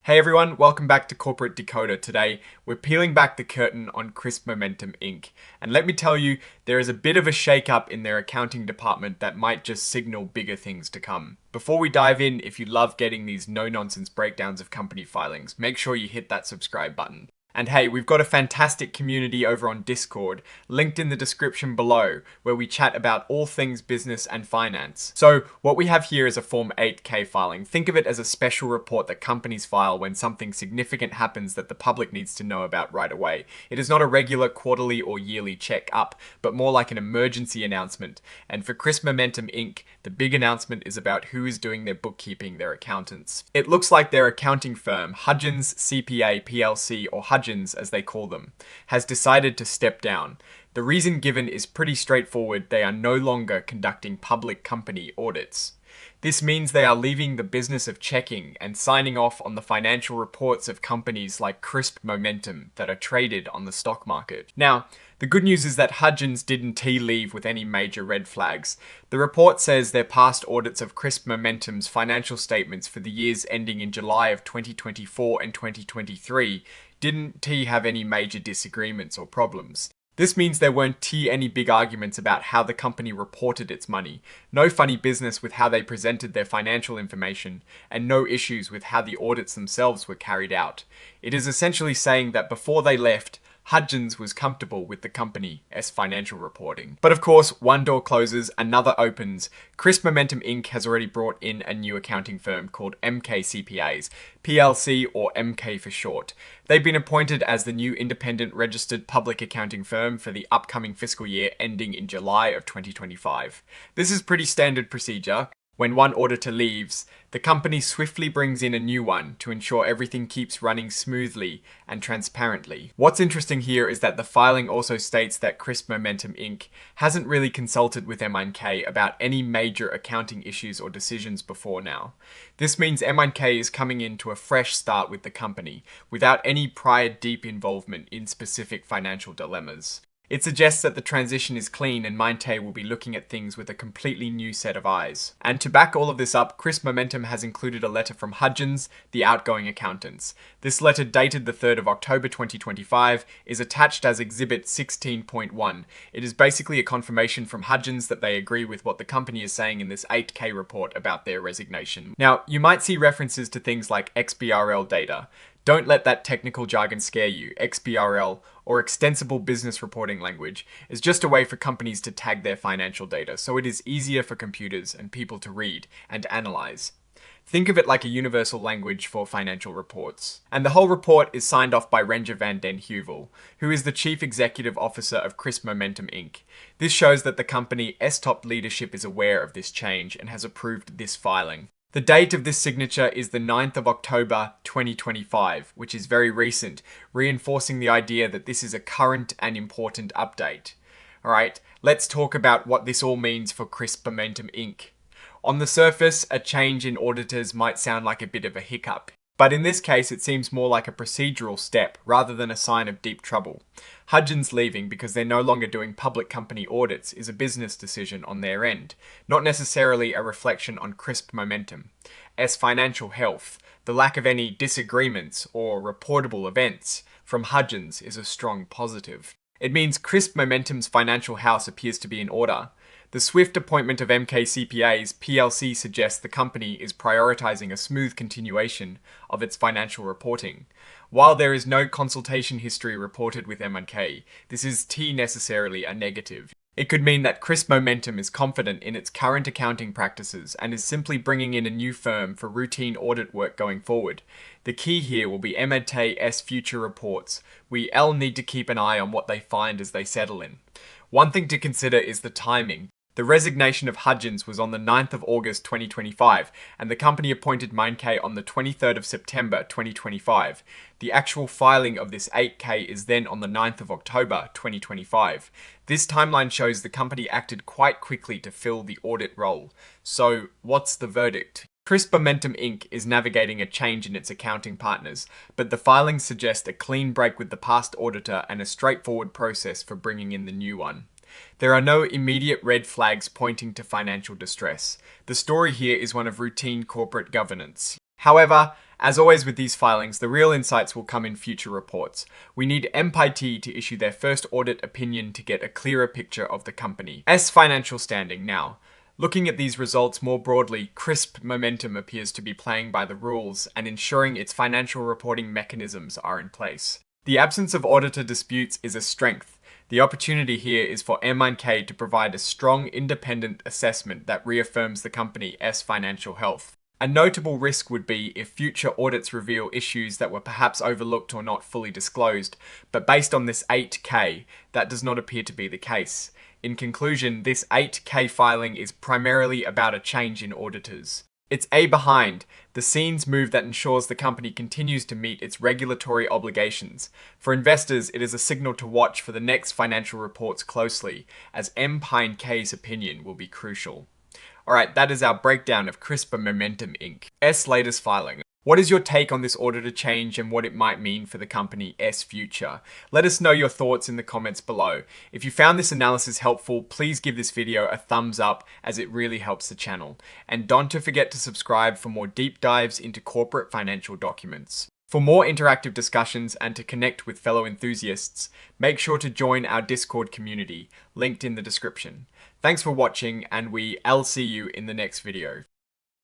Hey everyone, welcome back to Corporate Decoder. Today, we're peeling back the curtain on Crisp Momentum Inc. And let me tell you, there is a bit of a shake-up in their accounting department that might just signal bigger things to come. Before we dive in, if you love getting these no-nonsense breakdowns of company filings, make sure you hit that subscribe button. And hey, we've got a fantastic community over on Discord, linked in the description below, where we chat about all things business and finance. So what we have here is a Form 8K filing. Think of it as a special report that companies file when something significant happens that the public needs to know about right away. It is not a regular quarterly or yearly check-up, but more like an emergency announcement. And for Crisp Momentum Inc., the big announcement is about who is doing their bookkeeping, their accountants. It looks like their accounting firm, Hudgens CPA PLC, or Hudgens as they call them, has decided to step down. The reason given is pretty straightforward. They are no longer conducting public company audits. This means they are leaving the business of checking and signing off on the financial reports of companies like Crisp Momentum that are traded on the stock market. Now, the good news is that Hudgens didn't tea leave with any major red flags. The report says their past audits of Crisp Momentum's financial statements for the years ending in July of 2024 and 2023 didn't have any major disagreements or problems. This means there weren't any big arguments about how the company reported its money, no funny business with how they presented their financial information, and no issues with how the audits themselves were carried out. It is essentially saying that before they left, Hudgens was comfortable with the company's financial reporting. But of course, one door closes, another opens. Crisp Momentum Inc. has already brought in a new accounting firm called MK CPAs, PLC or MK for short. They've been appointed as the new independent registered public accounting firm for the upcoming fiscal year ending in July of 2025. This is pretty standard procedure. When one auditor leaves, the company swiftly brings in a new one to ensure everything keeps running smoothly and transparently. What's interesting here is that the filing also states that Crisp Momentum Inc. hasn't really consulted with M&K about any major accounting issues or decisions before now. This means M&K is coming into a fresh start with the company, without any prior deep involvement in specific financial dilemmas. It suggests that the transition is clean and Mindtay will be looking at things with a completely new set of eyes. And to back all of this up, Crisp Momentum has included a letter from Hudgens, the outgoing accountants. This letter, dated the 3rd of October 2025, is attached as Exhibit 16.1. It is basically a confirmation from Hudgens that they agree with what the company is saying in this 8K report about their resignation. Now, you might see references to things like XBRL data. Don't let that technical jargon scare you. XBRL, or Extensible Business Reporting Language, is just a way for companies to tag their financial data, so it is easier for computers and people to read and analyze. Think of it like a universal language for financial reports. And the whole report is signed off by Renje van den Heuvel, who is the Chief Executive Officer of Crisp Momentum Inc. This shows that the company's top leadership is aware of this change and has approved this filing. The date of this signature is the 9th of October 2025, which is very recent, reinforcing the idea that this is a current and important update. Alright, let's talk about what this all means for Crisp Momentum Inc. On the surface, a change in auditors might sound like a bit of a hiccup, but in this case it seems more like a procedural step rather than a sign of deep trouble. Hudgens leaving because they're no longer doing public company audits is a business decision on their end, not necessarily a reflection on Crisp Momentum. As financial health, the lack of any disagreements or reportable events from Hudgens is a strong positive. It means Crisp Momentum's financial house appears to be in order. The swift appointment of MK CPAs PLC suggests the company is prioritizing a smooth continuation of its financial reporting. While there is no consultation history reported with M&K, this is necessarily a negative. It could mean that Crisp Momentum is confident in its current accounting practices and is simply bringing in a new firm for routine audit work going forward. The key here will be M&K's future reports. We need to keep an eye on what they find as they settle in. One thing to consider is the timing. The resignation of Hudgens was on the 9th of August 2025, and the company appointed Mindtay on the 23rd of September 2025. The actual filing of this 8K is then on the 9th of October 2025. This timeline shows the company acted quite quickly to fill the audit role. So, what's the verdict? Crisp Momentum Inc. is navigating a change in its accounting partners, but the filings suggest a clean break with the past auditor and a straightforward process for bringing in the new one. There are no immediate red flags pointing to financial distress. The story here is one of routine corporate governance. However, As always with these filings, the real insights will come in future reports. We need MPIT to issue their first audit opinion to get a clearer picture of the company. S financial standing now. Looking at these results more broadly, Crisp Momentum appears to be playing by the rules and ensuring its financial reporting mechanisms are in place. The absence of auditor disputes is a strength. The opportunity here is for M9K to provide a strong independent assessment that reaffirms the company's financial health. A notable risk would be if future audits reveal issues that were perhaps overlooked or not fully disclosed, but based on this 8K, that does not appear to be the case. In conclusion, this 8K filing is primarily about a change in auditors. It's a behind the scenes move that ensures the company continues to meet its regulatory obligations. For investors, it is a signal to watch for the next financial reports closely, as M9K's opinion will be crucial. Alright, that is our breakdown of Crisp Momentum Inc. S latest filing. What is your take on this auditor change and what it might mean for the company's future? Let us know your thoughts in the comments below. If you found this analysis helpful, please give this video a thumbs up as it really helps the channel. And don't forget to subscribe for more deep dives into corporate financial documents. For more interactive discussions and to connect with fellow enthusiasts, make sure to join our Discord community, linked in the description. Thanks for watching, and I'll see you in the next video.